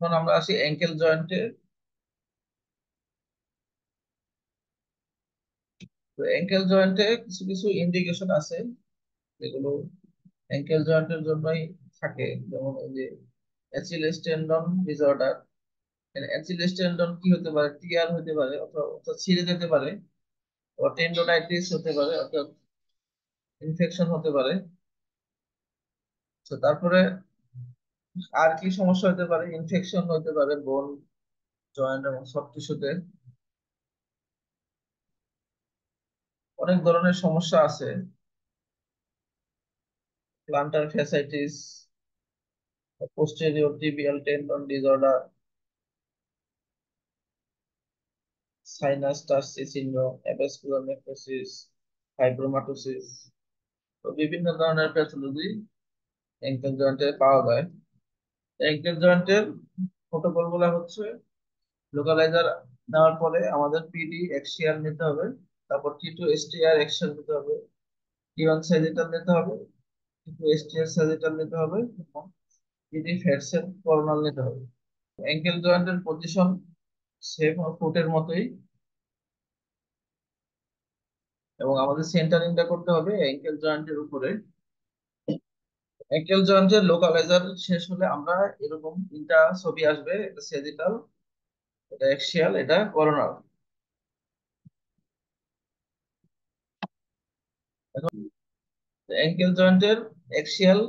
এখন আমরা আসি অ্যাঙ্কেল জয়েন্টে। তো অ্যাঙ্কেল জয়েন্টে কিছু কিছু ইন্ডিকেশন আছে যেগুলো অ্যাঙ্কেল জয়েন্টের জন্যই থাকে, যেমন এই যে অ্যাচিলিস টেন্ডন ডিসঅর্ডার। অ্যাচিলিস টেন্ডন কি হতে পারে? টিয়ার হতে পারে, অথবা অর্থাৎ ছিঁড়ে যেতে পারে, অথবা টেন্ডোনাইটিস হতে পারে, অর্থাৎ ইনফেকশন হতে পারে। তো তারপরে আর কি সমস্যা হতে পারে? ইনফেকশন হতে পারে বোন, জয়েন্ট এবং সফট টিস্যুতে। অনেক ধরনের সমস্যা আছে, plantar fasciitis, posterior tibial tendon disorder, sinus tarsi syndrome, avascular necrosis, fibromatosis. তো বিভিন্ন ধরনের প্যাথোলজি অ্যাঙ্কেল জয়েন্টে পাওয়া যায়। অ্যাঙ্কেল জয়েন্টের প্রোটোকল গুলো হচ্ছে, লোকালাইজার নেওয়ার পরে আমাদের পিডি এক্সিয়াল নিতে হবে, তারপর টি2 এসটিআর এক্সিয়াল নিতে হবে, টি1 স্যাজিটাল নিতে হবে, টি2 এসটিআর স্যাজিটাল নিতে হবে, এবং পিডি ফ্যাটসেল করোনাল নিতে হবে। অ্যাঙ্কেল জয়েন্টের পজিশন সেম ফুটের মতোই, এবং আমাদের সেন্টারিংটা করতে হবে অ্যাঙ্কেল জয়েন্টের উপরে। অ্যাঙ্কেল জয়েন্টের লোকালাইজার শেষ হলে আমরা এরকম তিনটা ছবি আসবে, এটা সেজিটাল, এটা এক্সিয়াল, এটা করোনাল। এখন অ্যাঙ্কেল জয়েন্টের এক্সিয়াল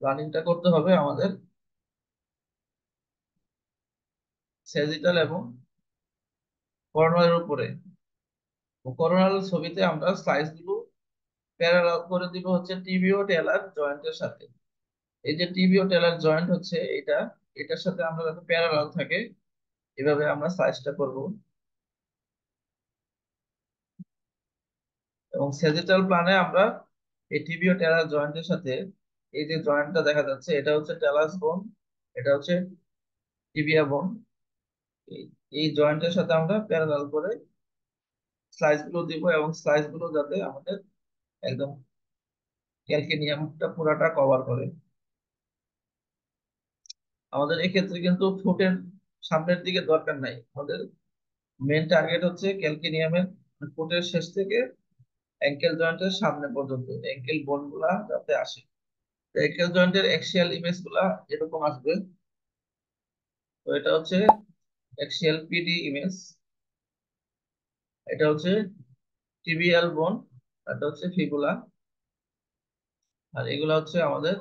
প্ল্যানিংটা করতে হবে আমাদের সেজিটাল এবং করোনার উপরে। করোনাল ছবিতে আমরা স্লাইস গুলো প্যারালাল করে দিব হচ্ছে টিবিও টেলার জয়েন্টের সাথে। এই যে টিবিও টেলার জয়েন্ট হচ্ছে এটা, এটার সাথে আমরা যাতে প্যারালাল থাকে এভাবে আমরা স্লাইসটা করব। এবং সেজিটাল প্ল্যানে আমরা এই টিবিও টেলার জয়েন্টের সাথে এই যে জয়েন্টটা দেখা যাচ্ছে এটা হচ্ছে টেলাস বোন, এটা হচ্ছে টিবিয়া বোন। এই এই জয়েন্টের সাথে আমরা প্যারালাল করে স্লাইস গুলো দিব, এবং স্লাইস গুলো যাতে আমাদের একদম ক্যালকেনিয়ামটা পুরাটা কভার করে। আমাদের এক্ষেত্রে কিন্তু ফুটের সামনের দিকে দরকার নাই, আমাদের মেন টার্গেট হচ্ছে ক্যালকেনিয়ামের ফুটের শেষ থেকে অ্যাঙ্কেল জয়েন্টের সামনে পর্যন্ত অ্যাঙ্কেল বোন গুলা যাতে আসে। অ্যাঙ্কেল জয়েন্টের অ্যাক্সিয়াল ইমেজ গুলা এরকম আসবে। তো এটা হচ্ছে অ্যাক্সিয়াল পিডি ইমেজ, এটা হচ্ছে টিবিয়াল বোন, এটা হচ্ছে ফিবুলা, আর এগুলা হচ্ছে আমাদের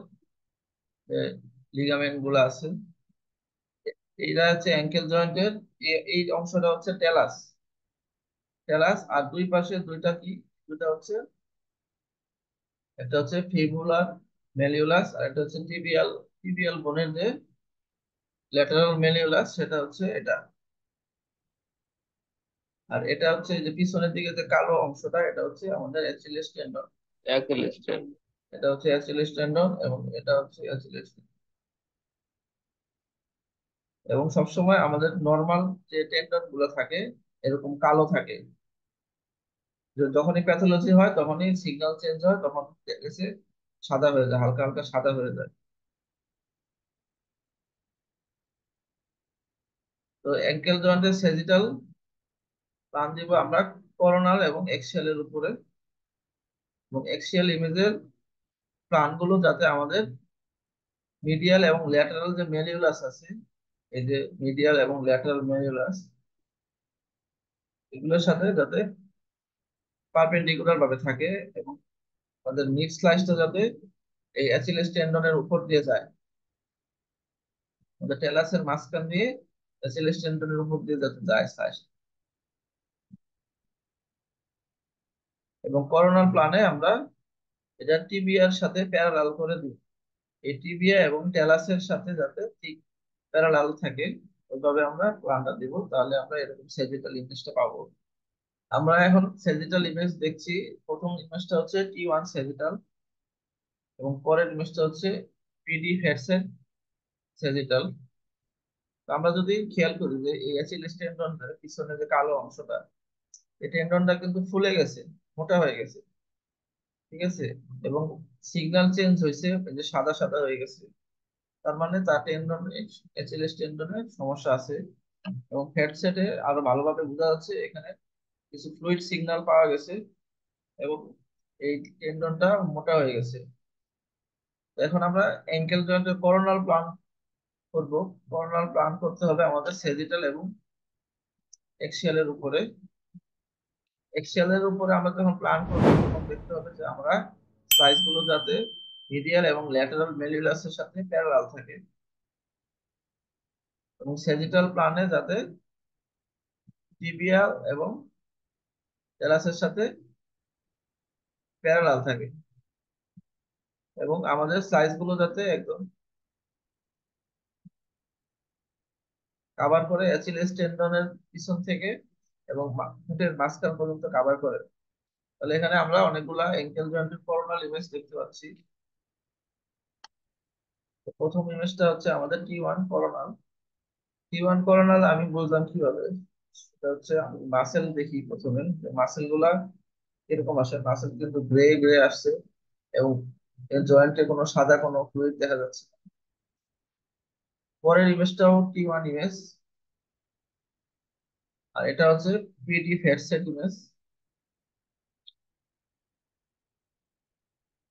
লিগামেন্ট গুলা আছে। এইটা হচ্ছে অ্যাঙ্কেল জয়েন্টের এই অংশটা হচ্ছে টেলাস। টেলাস আর দুই পাশে দুইটা কি, দুইটা হচ্ছে, একটা হচ্ছে ফিবুলার ম্যালিউলাস, আর একটা হচ্ছে টিবিয়াল। টিবিয়াল বোনের যে ল্যাটারাল ম্যালিউলাস সেটা হচ্ছে এটা। আর এটা হচ্ছে যে পিছনের দিকে যে কালো অংশটা এটা হচ্ছে আমাদের অ্যাচিলিস টেন্ডন। অ্যাচিলিস টেন্ডন, এটা হচ্ছে অ্যাচিলিস টেন্ডন, এবং এটা হচ্ছে অ্যাচিলিস। এবং সবসময় আমাদের নর্মাল যে টেন্ডন গুলো থাকে এরকম কালো থাকে। যখনই প্যাথোলজি হয় তখনই সিগন্যাল চেঞ্জ হয়, তখন এসে সাদা হয়ে যায়, হালকা হালকা সাদা হয়ে যায়। তো অ্যাঙ্কেল জয়েন্টের সেজিটাল প্ল্যান দিব আমরা করোনাল এবং এক্সিয়াল এর উপরে। এবং এক্সিয়াল ইমেজের প্ল্যান গুলো যাতে আমাদের মিডিয়াল এবং ল্যাটারাল যে ম্যালিউলাস আছে, এই যে মিডিয়াল এবং ল্যাটারাল ম্যালিউলাস, এগুলোর সাথে যাতে পারপেন্ডিকুলার ভাবে থাকে, এবং আমাদের মিড স্লাইসটা যাতে এই অ্যাচিলিস টেন্ডনের উপর দিয়ে যায়, আমাদের টেলাসের মাঝখান দিয়ে অ্যাচিলিস টেন্ডনের উপর দিয়ে যাতে যায় স্লাইস। এবং করোনাল প্ল্যানে আমরা এটা টিবিয়ার সাথে প্যারালাল করে দিই, এই টিবিয়া এবং টেলাসের সাথে যাতে ঠিক প্যারালাল থাকে ওইভাবে আমরা প্ল্যানটা দিব, তাহলে আমরা এরকম সেজিটাল ইমেজটা পাবো। আমরা এখন সেজিটাল ইমেজ দেখছি। প্রথম ইমেজটা হচ্ছে টি1 সেজিটাল, এবং পরের ইমেজটা হচ্ছে পিডি ফ্যাটসের সেজিটাল। তো আমরা যদি খেয়াল করি যে এই অ্যাচিলিস টেন্ডনটার পিছনে যে কালো অংশটা, এই টেন্ডনটা কিন্তু ফুলে গেছে, মোটা হয়ে গেছে, ঠিক আছে, এবং সিগন্যাল চেঞ্জ হয়েছে, এই যে সাদা সাদা হয়ে গেছে। তার মানে তার টেন্ডনে, এচএলএস টেন্ডনে সমস্যা আছে। এবং হেড সেটে আরো ভালোভাবে বোঝা যাচ্ছে এখানে কিছু ফ্লুইড সিগন্যাল পাওয়া গেছে, এবং এই টেন্ডনটা মোটা হয়ে গেছে। তো এখন আমরা অ্যাঙ্কেল জয়েন্টের করোনাল প্ল্যান করব। করোনাল প্ল্যান করতে হবে আমাদের সেজিটাল এবং এক্সিয়ালের উপরে। এক্সিয়ালের উপরে আমরা যখন প্ল্যান করব তখন দেখতে হবে যে আমরা সাইজ গুলো যাতে মিডিয়াল এবং ল্যাটারাল মেলিউলাসের সাথে প্যারালাল থাকে, এবং সেজিটাল প্ল্যানে যাতে টিবিয়া এবং টেলাসের সাথে প্যারালাল থাকে, এবং আমাদের সাইজ গুলো যাতে একদম কাভার করে অ্যাচিলিস টেন্ডনের পিছন থেকে এবং ফুটের মাঝখান পর্যন্ত কাভার করে। তাহলে এখানে আমরা অনেকগুলা এঙ্কেল জয়েন্টের করোনাল ইমেজ দেখতে পাচ্ছি। তো প্রথম ইমেজটা হচ্ছে আমাদের T1 করোনাল। T1 করোনাল আমি বুঝলাম কিভাবে, সেটা হচ্ছে আমি মাসেল দেখি প্রথমে, মাসেল গুলা এরকম আসে, মাসেল কিন্তু গ্রে গ্রে আসছে, এবং জয়েন্টে কোনো সাদা কোনো ফ্লুইড দেখা যাচ্ছে না। পরের ইমেজটাও T1 ইমেজ, আর এটা হচ্ছে পিডি ফ্যাট সেট ইমেজ।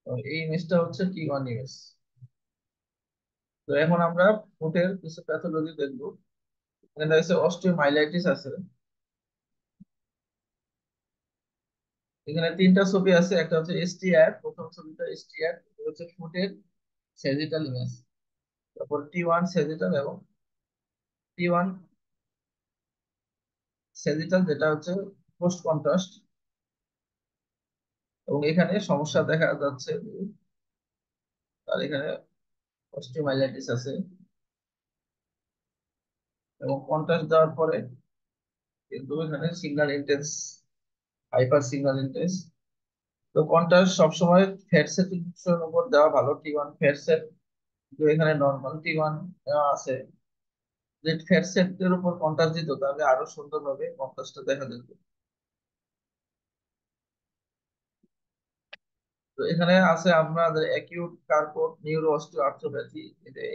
তো এই ইমেজটা হচ্ছে T1 ইমেজ। তো এখন আমরা ফুটের কিছু প্যাথোলজি দেখবো। এখানে আছে অস্টিওমাইলাইটিস আছে। এখানে তিনটা ছবি আছে, একটা হচ্ছে এসটিআর, প্রথম ছবিটা এসটিআর, এটা হচ্ছে ফুটের সেজিটাল ইমেজ। তারপর T1 সেজিটাল এবং T1 সেজিটাল যেটা হচ্ছে পোস্ট কন্ট্রাস্ট। এবং এখানে সমস্যা দেখা যাচ্ছে যে তার এখানে অস্টিওমাইলাইটিস আছে, এবং কন্ট্রাস্ট দেওয়ার পরে কিন্তু এখানে signal intense, hyper signal intense. তো কন্ট্রাস্ট সবসময় ফ্যাট সেটের উপর দেওয়া ভালো। T1 ফ্যাট সেট, কিন্তু এখানে নর্মাল T1 দেওয়া আছে। যে ফ্যাট সেটের উপর কন্ট্রাস্ট দিত তাহলে আরো সুন্দরভাবে কন্ট্রাস্টটা দেখা যেত। তো এখানে আছে আপনাদের অ্যাকিউট কার্পোট নিউরো অস্টিওআর্থ্রোপ্যাথি,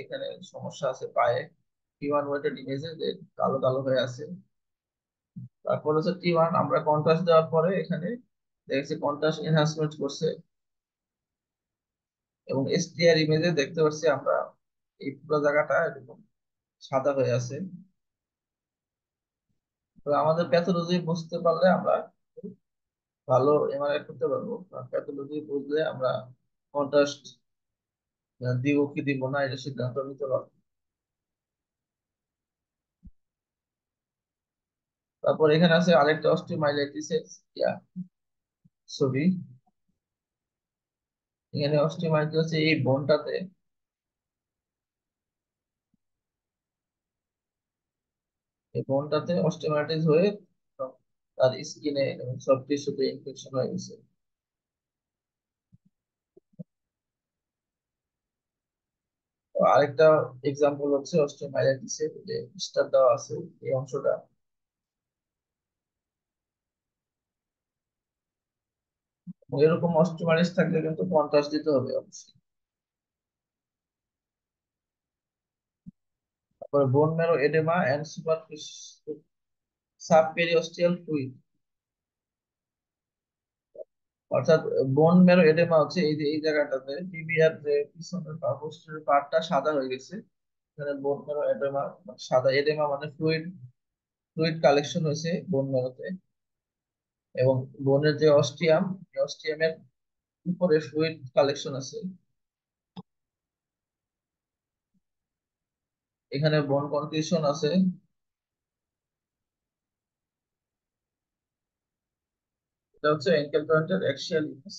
এখানে সমস্যা আছে পায়ে। T1 ওয়েটেড ইমেজে যে কালো কালো হয়ে আছে। তারপর হচ্ছে T1 আমরা কন্ট্রাস্ট দেওয়ার পরে এখানে দেখছি কন্ট্রাস্ট এনহান্সমেন্ট করছে, এবং এসটিআর ইমেজে দেখতে পাচ্ছি আমরা এই পুরো জায়গাটা এরকম সাদা হয়ে আছে। তো আমাদের প্যাথোলজি বুঝতে পারলে আমরা ভালো এমআরআই করতে পারবো। প্যাথোলজি বুঝলে আমরা কন্ট্রাস্ট দিব কি দিব না এটা সিদ্ধান্ত নিতে পারবো। তারপর এখানে আছে আরেকটা অস্টিওমাইলাইটিসের ছবি। এখানে অস্টিওমাইলাইটিস হচ্ছে এই বোনটাতে, এই বোনটাতে অস্টিওমাইলাইটিস হয়ে তার স্কিনে এবং সব টিস্যুতে ইনফেকশন হয়ে গেছে। তো আরেকটা এক্সাম্পল হচ্ছে অস্টিওমাইলাইটিসের যে স্টার দেওয়া আছে এই অংশটা। এবং এরকম অস্টিওমাইলাইটিস থাকলে কিন্তু কন্ট্রাস্ট দিতে হবে অবশ্যই। তারপরে bone marrow edema and subperiosteal fluid, অর্থাৎ বোন ম্যারো এডেমা হচ্ছে এই যে এই জায়গাটাতে টিবিয়ার যে পিছনের পার্টটা সাদা হয়ে গেছে। এখানে বোন ম্যারো এডেমা, সাদা এডেমা মানে ফ্লুইড, ফ্লুইড কালেকশন হয়েছে বোন ম্যারোতে। এবং বোনের যে অস্টিয়াম, এই অস্টিয়ামের উপরে ফ্লুইড কালেকশন আছে। এখানে বোন কনক্রিশন আছে। এটা হচ্ছে অ্যাঙ্কেল জয়েন্টের অ্যাক্সিয়াল ইমেজ।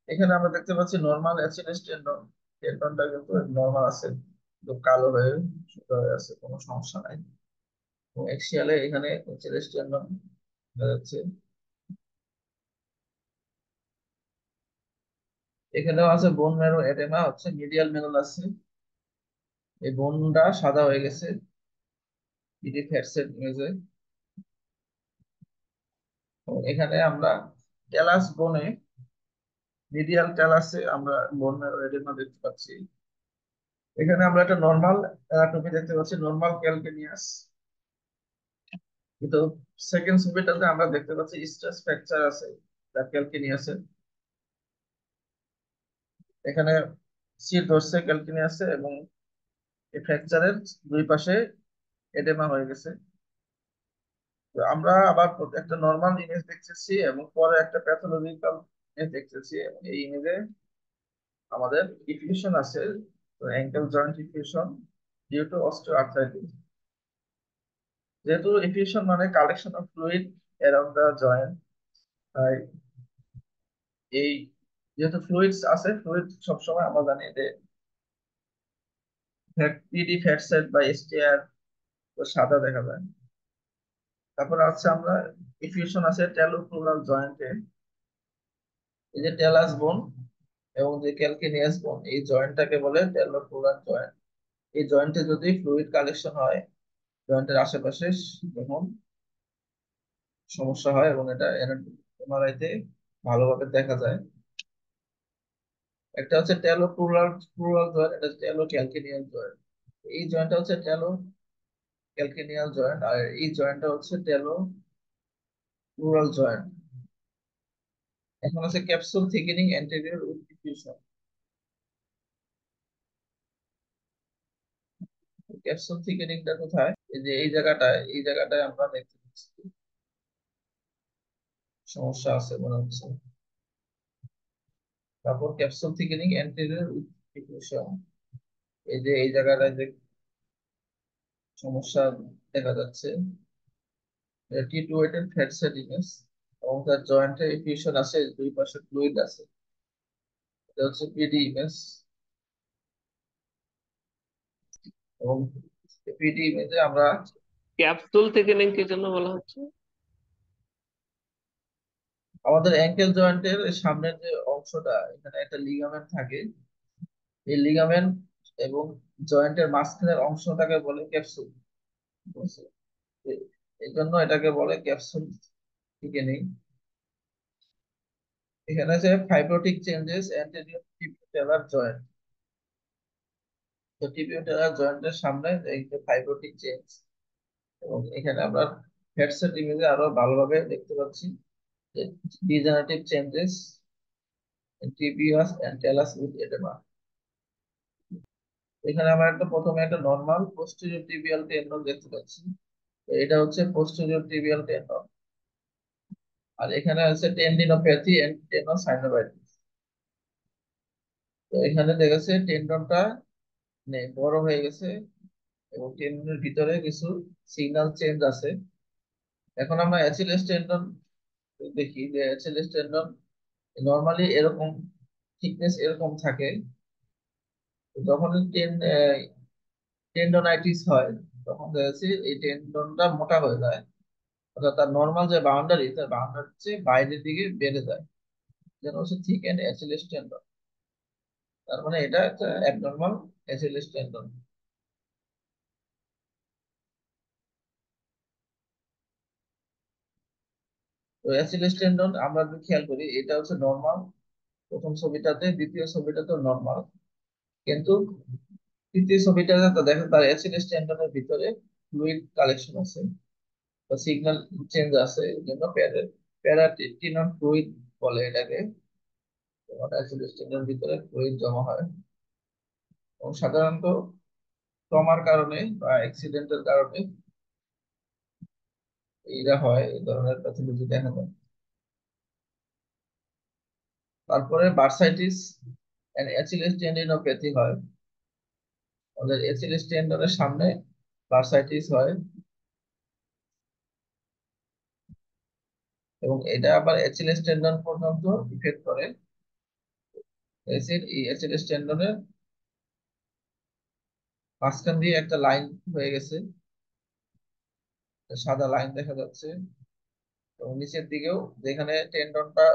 এখানে আমরা দেখতে পাচ্ছি নর্মাল অ্যাচিলেস টেন্ডন, টেন্ডনটা কিন্তু নর্মাল আছে, কিন্তু কালো হয়ে শুকনো হয়ে আছে, কোনো সমস্যা নাই। এবং অ্যাক্সিয়ালে এখানে অ্যাচিলেস টেন্ডন দেখা যাচ্ছে। এখানেও আছে বোন ম্যারো এডেমা, হচ্ছে মিডিয়াল মেরুল আছে, এই বোনটা সাদা হয়ে গেছে পিডি ফ্যাটসের ইমেজে। এখানে আমরা ট্যালাস বোনে, মিডিয়াল ট্যালাসে আমরা বোন ম্যারো এডেমা দেখতে পাচ্ছি। এখানে আমরা একটা নর্মাল অ্যানাটমি দেখতে পাচ্ছি, নর্মাল ক্যালকেনিয়াস। কিন্তু সেকেন্ড ছবিটাতে আমরা দেখতে পাচ্ছি স্ট্রেস ফ্র্যাকচার আছে তার ক্যালকেনিয়াসে। এখানে সিট ধরছে ক্যালকেনিয়াসে এবং এই ফ্র্যাকচারের দুই পাশে এডেমা হয়ে গেছে। তো আমরা আবার একটা নর্মাল ইমেজ দেখতেছি এবং পরে একটা প্যাথোলজিক্যাল ইমেজ দেখতেছি। এই ইমেজে আমাদের ডিফিউশন আছে, তো ankle joint diffusion due to osteoarthritis. যেহেতু ডিফিউশন মানে collection of fluid around the joint, তাই এই যেহেতু ফ্লুইডস আছে, ফ্লুইড সবসময় আমরা জানি যে পিডি ফ্যাট সেট বা এসটিআর সাদা দেখা যায়। তারপর আছে আমরা ডিফিউশন আছে ট্যালোক্রুরাল জয়েন্টে। এই যে টেলাস বোন এবং যে ক্যালকেনিয়াস বোন, এই জয়েন্টটাকে বলে ট্যালোক্রুরাল জয়েন্ট। এই জয়েন্টে যদি ফ্লুইড কালেকশন হয় জয়েন্টের আশেপাশে, তখন সমস্যা হয় এবং এটা এমআরআই তে ভালোভাবে দেখা যায়। একটা হচ্ছে টেলো ক্রুরাল ক্রুরাল জয়েন্ট, এটা টেলো ক্যালকেনিয়াল জয়েন্ট। এই জয়েন্টটা হচ্ছে টেলো ক্যালকেনিয়াল জয়েন্ট, আর এই জয়েন্টটা হচ্ছে টেলো ক্রুরাল জয়েন্ট। এখন আছে capsule thickening anterior with diffusion. Capsule থিকেনিংটা কোথায়? এই যে এই জায়গাটায় আমরা দেখতে পাচ্ছি সমস্যা আছে মনে হচ্ছে। তারপর capsule thickening anterior with diffusion, এই যে এই জায়গাটায় যে সমস্যা দেখা যাচ্ছে, টি2 ফ্যাট সেট এবং তার জয়েন্টে ফিউশন আছে, দুই পাশে ফ্লুইড আছে। এটা হচ্ছে পিডি ইমেজ। এবং পিডি ইমেজে আমরা ক্যাপসুল থিকেনিং কি জন্য বলা হচ্ছে? আমাদের অ্যাঙ্কেল জয়েন্টের সামনের যে অংশটা, এখানে একটা লিগামেন্ট থাকে। এই লিগামেন্ট এবং জয়েন্টের মাঝখানের অংশটাকে বলে ক্যাপসুল। বুঝছো? এ- এই জন্য এটাকে বলে ক্যাপসুল থিকেনিং। এখানে যে ফাইব্রোটিক চেঞ্জেস অ্যান্টেরিয়র টিবিউটালার জয়েন্ট, তো টিবিউটালার জয়েন্টের সামনে এই যে ফাইব্রোটিক চেঞ্জ, এবং এখানে আমরা হেডসেট ইমেজে আরো ভালোভাবে দেখতে পাচ্ছি যে degenerative changes tibias and talus with oedema. এখানে আমরা প্রথমে একটা নরমাল পোস্টেরিয়র টিবিয়াল টেন্ডন দেখতে পাচ্ছি। তো এটা হচ্ছে পোস্টেরিয়র টিবিয়াল টেন্ডন। আর এখানে আছে টেন্ডিনোপ্যাথি এন্ড টেনোসাইনোভাইটিস। তো এখানে দেখা যাচ্ছে টেন্ডনটা বড় হয়ে গেছে এবং টেন্ডনের ভিতরে কিছু সিগন্যাল চেঞ্জ আছে। এখন আমরা অ্যাচিলেস টেন্ডন দেখি যে অ্যাচিলেস টেন্ডন নর্মালি এরকম থিকনেস এরকম থাকে। তো যখন টেন্ডোনাইটিস হয় তখন দেখা যাচ্ছে এই টেন্ডনটা মোটা হয়ে যায়, অর্থাৎ তার নর্মাল যে বাউন্ডারি, তার বাউন্ডারি চেয়ে বাইরের দিকে বেড়ে যায়, যেন হচ্ছে থিক এন্ড অ্যাচিলেস টেন্ডন। তার মানে এটা একটা অ্যাবনর্মাল অ্যাচিলেস টেন্ডন। তো অ্যাচিলেস টেন্ডন আমরা যদি খেয়াল করি, এটা হচ্ছে নর্মাল প্রথম ছবিটাতে, দ্বিতীয় ছবিটাতে নর্মাল, কিন্তু তৃতীয় ছবিটাতে তো দেখেন তার অ্যাচিলেস টেন্ডনের ভিতরে ফ্লুইড কালেকশন আছে বা সিগন্যাল চেঞ্জ আছে, এই জন্য প্যারাটিনন ফ্লুইড বলে এটাকে। অ্যাচিলেস টেন্ডনের ভিতরে ফ্লুইড জমা হয় এবং সাধারণত ট্রমার কারণে বা অ্যাক্সিডেন্টের কারণে এইটা হয়, এই ধরনের প্যাথোলজি দেখা যায়। তারপরে বার্সাইটিস এন্ড অ্যাচিলেস টেন্ডিনোপ্যাথি হয়। আমাদের অ্যাচিলেস টেন্ডনের সামনে বার্সাইটিস হয় এবং এটা আবার অ্যাচিলেস টেন্ডন পর্যন্ত ইফেক্ট করে। এই অ্যাচিলেস টেন্ডনের মাঝখান দিয়ে একটা লাইন হয়ে গেছে, সাদা লাইন দেখা যাচ্ছে। এবং নিচের দিকেও যেখানে টেন্ডনটা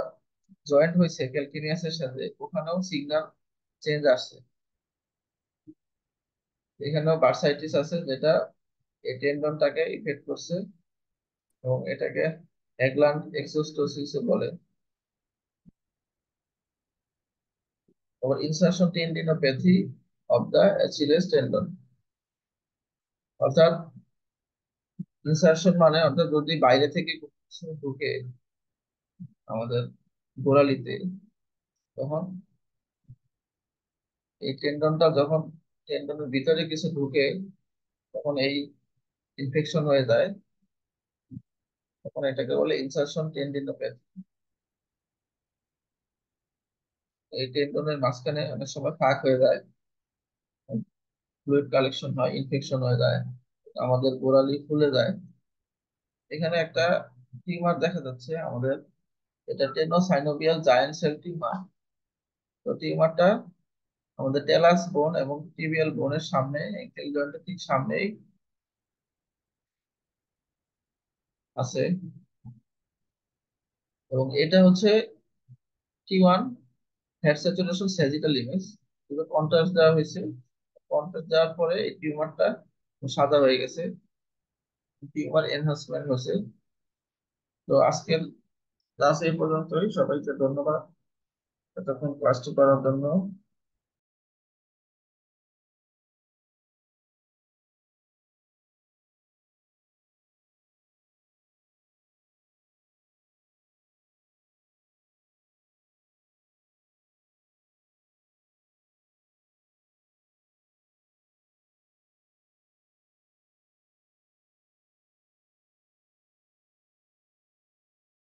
জয়েন্ট হয়েছে ক্যালকিনিয়াসের সাথে, ওখানেও সিগন্যাল চেঞ্জ আসছে। এখানেও বার্সাইটিস আছে যেটা এই টেন্ডনটাকে ইফেক্ট করছে এবং এটাকে এগল্যান্ড এক্সোস্টোসিস বলে। আবার ইনসারশন টেন্ডিনোপ্যাথি অফ দ্য অ্যাচিলেস টেন্ডন। অর্থাৎ ইনসারশন মানে অর্থাৎ যদি বাইরে থেকে কোনো কিছু ঢুকে আমাদের গোড়ালিতে, তখন এই টেন্ডনটা যখন টেন্ডনের ভিতরে কিছু ঢুকে তখন এই ইনফেকশন হয়ে যায়, তখন এটাকে বলে ইনসারশন টেন্ডিনোপ্যাথি। এই টেন্ডনের মাঝখানে অনেক সময় ফাঁক হয়ে যায়, ফ্লুইড কালেকশন হয়, ইনফেকশন হয়ে যায়, আমাদের গোড়ালি ফুলে যায়। এখানে একটা টিউমার দেখা যাচ্ছে আমাদের, এটা টেনোসাইনোভিয়াল জায়ান্ট সেল টিউমার। তো টিউমারটা আমাদের টেলাস বোন এবং টিবিয়াল বোনের সামনে, এঙ্কেল জয়েন্টের ঠিক সামনেই আছে। এবং এটা হচ্ছে T1 head saturation sagittal image. Contrast দেওয়া হয়েছে, কন্ট্রাস্ট দেওয়ার পরে এই টিউমারটা সাদা হয়ে গেছে, টিউমার এনহান্সমেন্ট হয়েছে। তো আজকের ক্লাস এই পর্যন্তই। সবাইকে ধন্যবাদ এতক্ষণ ক্লাসটি করার জন্য।